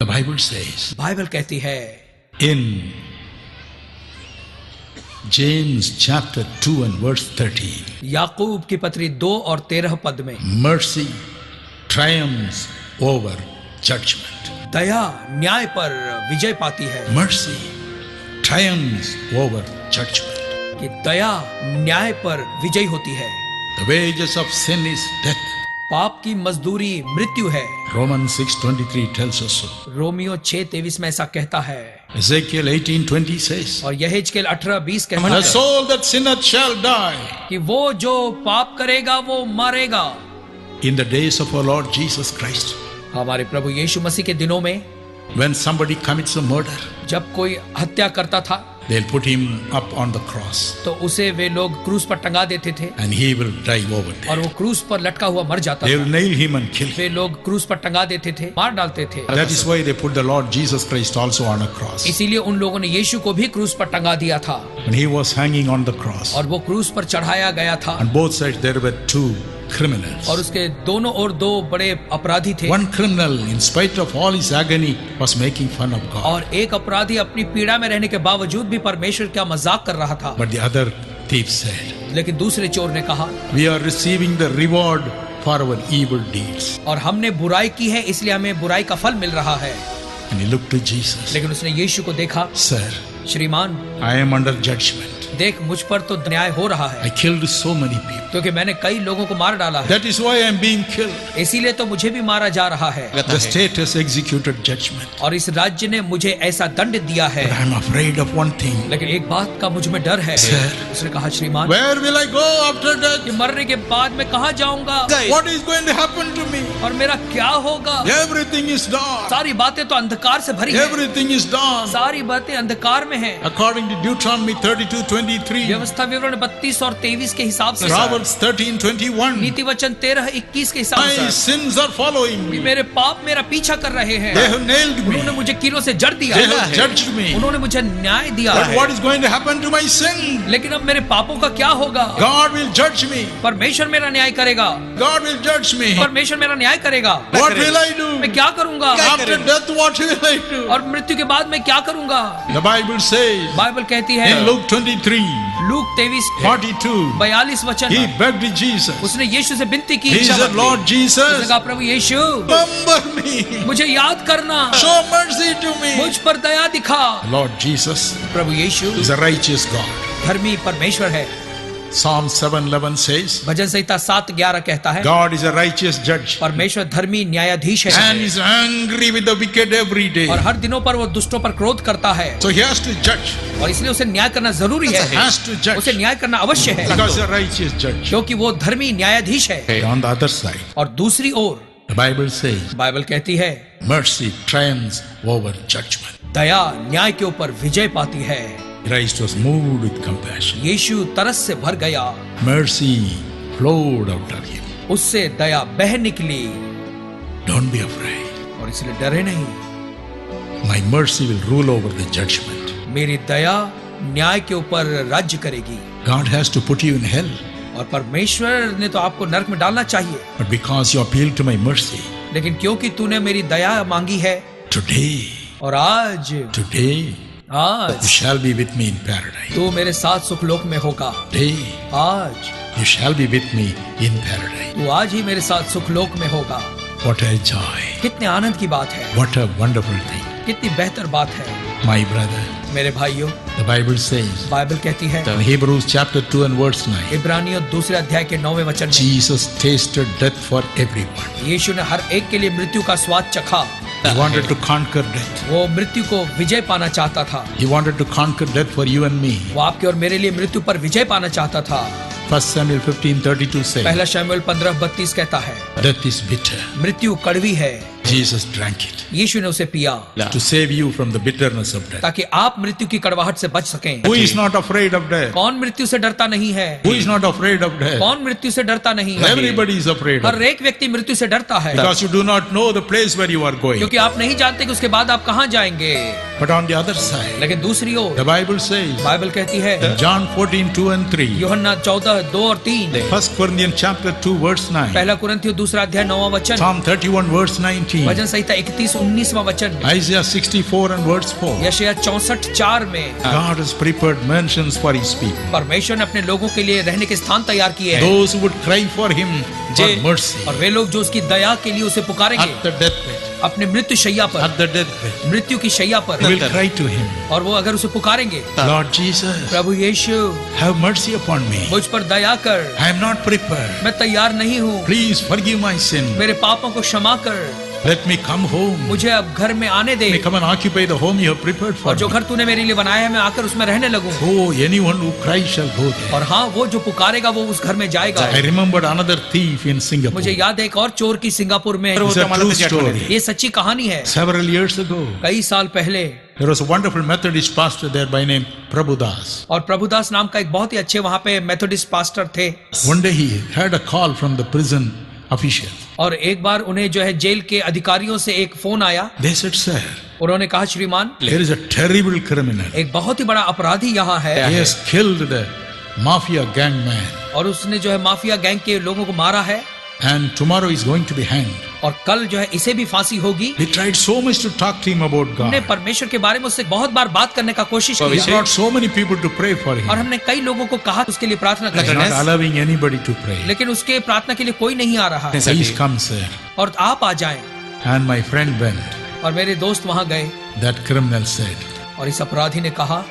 The Bible says, Bible कहती है in James chapter 2 and verse 13, याकूब की पत्री 2 और 13 पद में, mercy triumphs over judgment. दया न्याय पर विजय पाती है। Mercy triumphs over judgment. कि दया न्याय पर विजय होती है। The wages of sin is death. पाप की मजदूरी मृत्यु है। Romans 6:23 tells us so. Romeo 6:23 में ऐसा कहता है। Ezekiel 18:20 says, और यहेजकेल 18:20 कहता the है soul that sinneth shall die कि वो जो पाप करेगा वो मरेगा। in the days of our Lord Jesus Christ. हमारे प्रभु यीशु मसीह के दिनों में When somebody commits a murder, जब कोई हत्या करता था they'll put him up on the cross तो उसे वे लोग क्रूस पर टंगा देते थे and he will die over और there. वो क्रूस पर लटका हुआ मर जाता They था। will nail him and kill him. वे लोग क्रूस पर टंगा देते थे, मार डालते थे। That is why they put the Lord Jesus Christ also on a cross. इसीलिए उन लोगों ने यीशु को भी क्रूस पर टंगा दिया था When he was hanging on the cross, और वो क्रूस पर चढ़ाया गया था on both sides there were two criminals. और उसके दोनों ओर 2 बड़े अपराधी थे। One criminal, in spite of all his agony, was making fun of God. और एक अपराधी अपनी पीड़ा में रहने के बावजूद भी परमेश्वर का मजाक कर रहा था। But the other thief said, लेकिन दूसरे चोर ने कहा, we are receiving the reward for our evil deeds. और हमने बुराई की है इसलिए हमें बुराई का फल मिल रहा है। And he looked to Jesus. लेकिन उसने यीशु को देखा, Sir, श्रीमान I am under judgment. देख मुझ पर तो न्याय हो रहा है I killed so many people. क्योंकि मैंने कई लोगों को मार डाला है, That is why I am being killed. इसीलिए तो मुझे भी मारा जा रहा है। The state has executed judgment. और इस राज्य ने मुझे ऐसा दंड दिया है। But I am afraid of one thing. लेकिन एक बात का मुझ में डर है। Sir. उसने कहा, श्रीमान Where will I go after कि death? मरने के बाद मैं कहाँ जाऊंगा What is going to happen to me? और मेरा क्या होगा? Everything is dark. सारी बातें तो अंधकार से भरी है, Everything is dark. सारी बातें अंधकार में हैं। According to Deuteronomy 32:23, व्यवस्था विवरण 32 और 23 के हिसाब से, Proverbs 13:21, नीति वचन 13:21 के हिसाब my से, sins are following me. मेरे पाप मेरा पीछा कर रहे हैं। They have nailed me. उन्होंने मुझे कीलों से जड़ दिया They have judged me. उन्होंने मुझे न्याय दिया But है। what is going to happen to my sin? लेकिन अब मेरे पापों का क्या होगा? God will judge me. परमेश्वर मेरा न्याय करेगा। God will judge me. परमेश्वर मेरा न्याय करेगा। What will I do? मैं क्या करूंगा? After death, what will I do? और मृत्यु के बाद मैं क्या करूंगा? The Bible says बाइबल कहती है in Luke 23, लूक 42, 42 वचन, he begged Jesus. उसने यीशु से विनती की। He said, Lord उसने Jesus, कहा, प्रभु यीशु remember me. मुझे याद करना, Show mercy to me. मुझ पर दया दिखा। Lord Jesus Prabhu Yeshu is a righteous God. धर्मी परमेश्वर है। Psalm 7:11 says, भजन संहिता 7:11 कहता है, God is a righteous judge परमेश्वर धर्मी न्यायाधीश and है is angry with the wicked every day. और हर दिनों पर वो दुष्टों पर क्रोध करता है So he has to judge. और इसलिए उसे न्याय करना जरूरी है। Has to judge उसे न्याय करना अवश्य है because he is a righteous judge. क्योंकि वो धर्मी न्यायाधीश है। On the other side, और दूसरी ओर the Bible says, बाइबल कहती है, mercy triumphs over judgment. दया न्याय के ऊपर विजय पाती है। Christ was moved with compassion. यीशु तरस से भर गया, Mercy flowed out of him. उससे दया बह निकली Don't be afraid. और इसलिए डरे नहीं। My mercy will rule over the judgment. मेरी दया न्याय के ऊपर राज्य करेगी। God has to put you in hell, और परमेश्वर ने तो आपको नरक में डालना चाहिए, but because you appealed to my mercy, लेकिन क्योंकि तूने मेरी दया मांगी है, today और आज you shall be with me in paradise. तू मेरे साथ सुखलोक में होगा। Today आज you shall be with me in paradise. तू आज ही मेरे साथ सुखलोक में होगा। What a joy. कितने आनंद की बात है, What a wonderful thing. कितनी बेहतर बात है। My brother, मेरे भाइयों, the Bible says बाइबल कहती है in Hebrews chapter 2 and verse 9, इब्रानियों 2 अध्याय के 9वें वचन में, Jesus tasted death for everyone. यीशु ने हर एक के लिए मृत्यु का स्वाद चखा। He wanted to conquer death. वो मृत्यु को विजय पाना चाहता था। He wanted to conquer death for you and me. वो आपके और मेरे लिए मृत्यु पर विजय पाना चाहता था। 1 Samuel 15:32 says, पहला शमूएल 15:32 कहता है, death is bitter. मृत्यु कड़वी है। Jesus drank it यीशु ने उसे पिया to save you from the bitterness of death. ताकि आप मृत्यु की कड़वाहट से बच सकें। Who is not afraid of death? कौन मृत्यु से डरता नहीं है? Who is not afraid of death? कौन मृत्यु से डरता नहीं है? Everybody is afraid of her death. एक व्यक्ति मृत्यु से डरता है, Because you do not know the place where you are going. क्योंकि आप नहीं जानते कि उसके बाद आप कहाँ जाएंगे। But on the other side, लेकिन दूसरी ओर the Bible says, बाइबल कहती है, John 14:2 and 3, यूहन्ना 14:2 और 3, 1 Corinthians chapter 2 verse 9, पहला कुरिन्थियों 2 अध्याय 9वां वचन, Psalm 31 verse 19, 14. भजन संहिता 31-19वां वचन, Isaiah 64 and verse 4. यशायाह 64:4 में God has prepared mansions for his people. परमेश्वर ने अपने लोगों के लिए रहने के स्थान तैयार किए हैं, Those who would cry for him for mercy और वे लोग जो उसकी दया के लिए उसे पुकारेंगे at the deathbed. अपने मृत्यु शैया पर, At the deathbed. मृत्यु की शैया पर, They will cry to him. और वो अगर उसे पुकारेंगे, Lord Jesus, Prabhu Yeshu have mercy upon me. मुझ पर दया कर, I am not prepared. मैं तैयार नहीं हूँ, Please forgive my sin. मेरे पापों को क्षमा कर, Let me come home. मुझे अब घर में आने दे, Let me come and occupy the home you have prepared for और जो me. घर तूने मेरे लिए बनाया है मैं आकर उसमें रहने लगूं। Oh, anyone who cries shall go there. और हाँ, वो जो पुकारेगा वो उस घर में जाएगा। I remembered another thief in Singapore. मुझे याद है एक और चोर की सिंगापुर में, It's a true story. ये सच्ची कहानी है। Several years ago, कई साल पहले there was a wonderful Methodist pastor there by name Prabhudas. और प्रभुदास नाम का एक बहुत ही अच्छे वहाँ पे मेथोडिस्ट पास्टर थे। One day he had a call from the prison official. और एक बार उन्हें जो है जेल के अधिकारियों से एक फोन आया। They said, sir, उन्होंने कहा, श्रीमान, there is a terrible criminal. एक बहुत ही बड़ा अपराधी यहाँ है, He has killed the mafia gang man. और उसने जो है माफिया गैंग के लोगों को मारा है, And tomorrow he is going to be hanged. और कल जो है इसे भी फांसी होगी। We tried so much to talk to him about हमने God. परमेश्वर के बारे में उससे बहुत बार बात करने का कोशिश We की, brought so many people to pray for और him. हमने कई लोगों को कहा उसके लिए प्रार्थना He's करें, not allowing anybody to pray. लेकिन उसके प्रार्थना के लिए कोई नहीं आ रहा है। Please come, sir. और आप आ जाएं। And my friend went. और मेरे दोस्त वहां गए, That criminal said, और इस अपराधी ने कहा,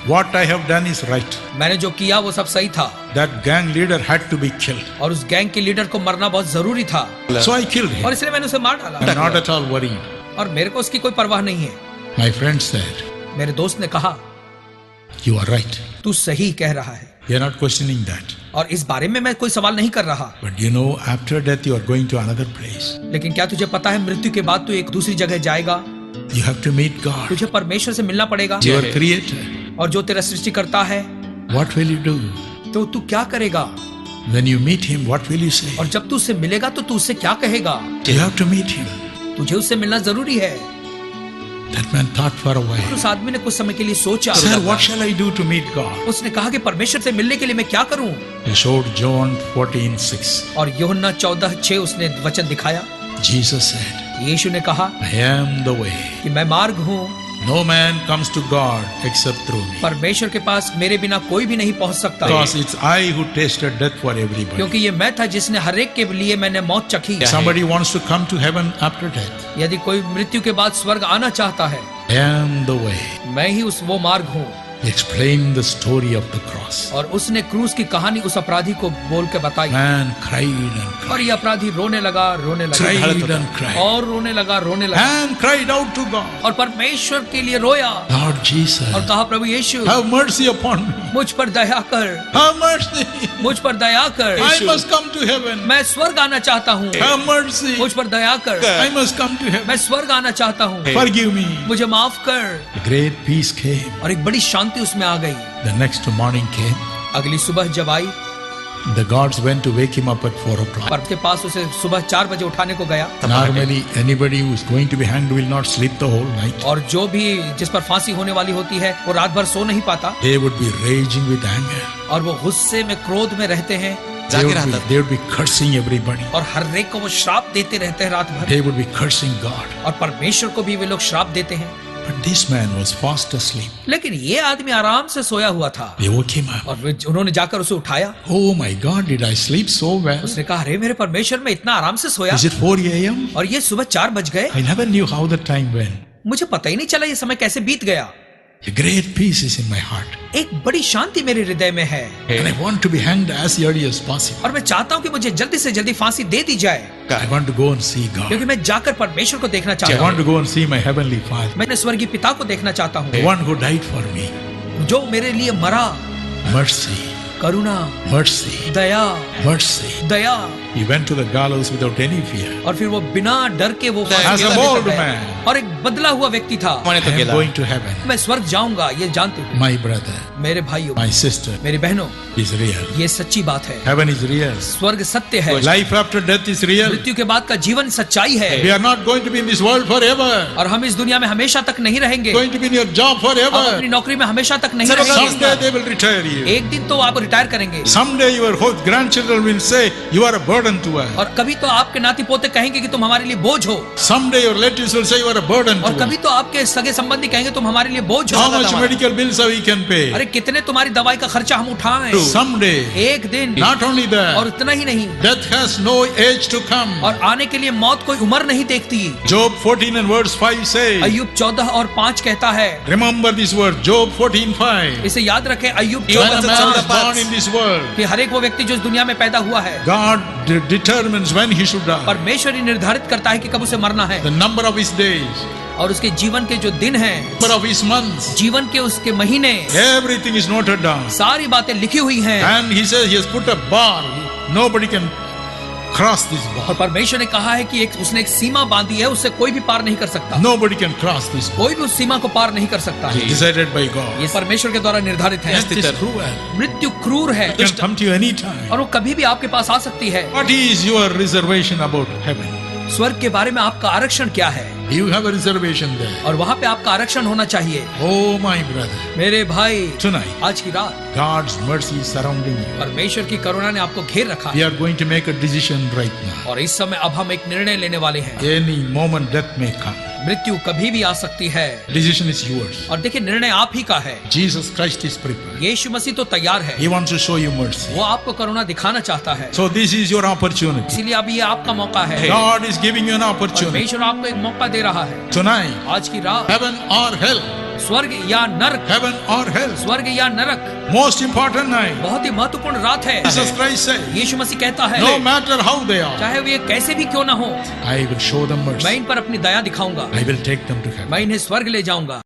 what I have done is right. मैंने जो किया वो सब सही था, That gang leader had to be killed. और उस गैंग के लीडर को मरना बहुत जरूरी था, So I killed him. और इसलिए मैंने उसे मार डाला, I'm not at all worried. और मेरे को उसकी कोई परवाह नहीं है। My friend said, मेरे दोस्त ने कहा, you are right. तू सही कह रहा है, You're not questioning that. और इस बारे में मैं कोई सवाल नहीं कर रहा। But you know, after death you are going to another place. लेकिन क्या तुझे पता है मृत्यु के बाद तू एक दूसरी जगह जाएगा, You have to meet God, तुझे परमेश्वर से मिलना पड़ेगा, your creator. और जो तेरा सृष्टि करता है। What will you do? तो तू क्या करेगा? When you meet him, what will you say? और जब तू उससे मिलेगा तो तू उससे क्या कहेगा? You have to meet him. तुझे उससे मिलना जरूरी है। That man thought for a while. उस आदमी ने कुछ समय के लिए सोचा, Sir, what shall I do to meet God? उसने कहा कि परमेश्वर से मिलने के लिए मैं क्या करूं? He showed John 14:6. और यूहन्ना 14:6 उसने वचन दिखाया। Jesus said, यीशु ने कहा I am the way. कि मैं मार्ग हूँ, No man comes to God except through me. परमेश्वर के पास मेरे बिना कोई भी नहीं पहुंच सकता, Because it's I who tasted death for everybody. क्योंकि ये मैं था जिसने हर एक के लिए मैंने मौत चखी। Somebody wants to come to heaven after death. यदि कोई मृत्यु के बाद स्वर्ग आना चाहता है, I am the way. मैं ही वो मार्ग हूँ। He explained the story of the cross. और उसने क्रूस की कहानी उस अपराधी को बोल के बताई, Man cried and cried. और ये अपराधी रोने लगा, Cried and cried. और रोने लगा, And cried out to God. और परमेश्वर के लिए रोया, Lord Jesus, और कहा, प्रभु यीशु, have mercy upon me. मुझ पर दया कर, Have mercy. मुझ पर दया कर, I must come to heaven. मैं स्वर्ग आना चाहता हूँ, Have mercy. मुझ पर दया कर, I must come to heaven. मैं स्वर्ग आना चाहता हूँ, Forgive me. मुझे माफ कर। A great peace came. और एक बड़ी शांति उसमें आ गई। The next morning came. अगली सुबह जब आई, The gods went to wake him up at 4 o'clock. पर के पास उसे सुबह 4 बजे उठाने को गया। Normally, anybody who is going to be hanged will not sleep the whole night. और जो भी जिस पर फांसी होने वाली होती है वो रात भर सो नहीं पाता, They would be raging with anger. और वो गुस्से में, क्रोध में रहते हैं, They would be cursing everybody. और हर एक को वो श्राप देते रहते हैं रात भर, They would be cursing God. और परमेश्वर को भी वे लोग श्राप देते हैं। But this man was fast asleep. लेकिन ये आदमी आराम से सोया हुआ था, They woke him up. और उन्होंने जाकर उसे उठाया। Oh my God, did I sleep so well? उसने कहा, अरे मेरे परमेश्वर, मैं इतना आराम से सोया, Is it 4 a.m.? और ये सुबह 4 बज गए, I never knew how the time went. मुझे पता ही नहीं चला ये समय कैसे बीत गया। A great peace is in my heart. एक बड़ी शांति मेरे हृदय में है, And I want to be hanged as early as possible. और मैं चाहता हूँ कि मुझे जल्दी से जल्दी फांसी दे दी जाए, I want to go and see God. क्योंकि मैं जाकर परमेश्वर को देखना I चाहता want हूँ। to go and see my heavenly Father. मैं अपने स्वर्गीय पिता को देखना चाहता The हूँ, one who died for me. जो मेरे लिए मरा। Mercy, Karuna, mercy, Daya, mercy. Daya. He went to the gallows without any fear. और फिर वो बिना डर के वो फांसी As a पर bold गया। man. और एक बदला हुआ व्यक्ति था। I am going to heaven. मैं स्वर्ग जाऊंगा, ये जानते हो। My brother, मेरे भाइयों, my sister मेरी बहनों, is real. ये सच्ची बात है। Heaven is real. स्वर्ग सत्य है, Life after death is real. मृत्यु के बाद का जीवन सच्चाई है, We are not going to be in this world forever. और हम इस दुनिया में हमेशा तक नहीं रहेंगे। Going to be in your job हम अपनी forever. नौकरी में हमेशा तक नहीं Someday रहेंगे। they will retire you. एक दिन तो आपको रिटायर करेंगे। Someday your whole grandchildren will say, you are a burden burden to us. और कभी तो आपके नाती पोते कहेंगे कि तुम हमारे लिए बोझ हो, Someday your relatives will say you are a burden और to कभी us. तो आपके सगे संबंधी कहेंगे तुम हमारे लिए बोझ हो। How much medical bills we can pay? अरे कितने तुम्हारी दवाई का खर्चा हम उठाएं। Someday. एक दिन। Not only that. और इतना ही नहीं, Death has no age to come. और आने के लिए मौत कोई उम्र नहीं देखती। Job 14 and verse 5 says. अय्यूब 14 और 5 कहता है, Remember this word, Job 14:5. इसे याद रखें, अय्यूब When a 14 man is 14 born in this world, कि हर एक वो व्यक्ति जो इस दुनिया में पैदा हुआ है, God determines when he should die. परमेश्वर ही निर्धारित करता है कि कब उसे मरना है, The number of his days, और उसके जीवन के जो दिन हैं, number of his months, जीवन के उसके महीने, everything is noted down. सारी बातें लिखी हुई हैं। And he says he has put a bar. Nobody can cross this bar. और परमेश्वर ने कहा है कि उसने एक सीमा बांधी है, उससे कोई भी पार नहीं कर सकता। Nobody can cross this bar. कोई भी उस सीमा को पार नहीं कर सकता है। Decided by God. ये परमेश्वर के द्वारा निर्धारित है। Death is cruel. मृत्यु क्रूर है, It can come to you any time. और वो कभी भी आपके पास आ सकती है। What is your reservation about heaven? स्वर्ग के बारे में आपका आरक्षण क्या है? You have a reservation there. और वहाँ पे आपका आरक्षण होना चाहिए। Oh my brother. मेरे भाई, Tonight, आज की रात God's mercy is surrounding you. परमेश्वर की करुणा ने आपको घेर रखा We है, are going to make a decision right now. और इस समय अब हम एक निर्णय लेने वाले हैं। Any moment death may come. मृत्यु कभी भी आ सकती है, Decision is yours. और देखिए निर्णय आप ही का है। Jesus Christ is prepared. यीशु मसीह तो तैयार है, He wants to show you mercy. वो आपको करुणा दिखाना चाहता है। So this is your opportunity. इसीलिए अब ये आपका मौका है। God is giving you an opportunity. परमेश्वर आपको एक मौका दे रहा है। Tonight, आज की रात, heaven or hell. स्वर्ग या नरक, Heaven or hell. स्वर्ग या नरक, Most important night. बहुत ही महत्वपूर्ण रात है। Jesus Christ said, यीशु मसीह कहता है, no matter how they are, चाहे वे कैसे भी क्यों ना हो, I will show them मैं mercy. इन पर अपनी दया दिखाऊंगा, I will take them to heaven. मैं इन्हें स्वर्ग ले जाऊंगा।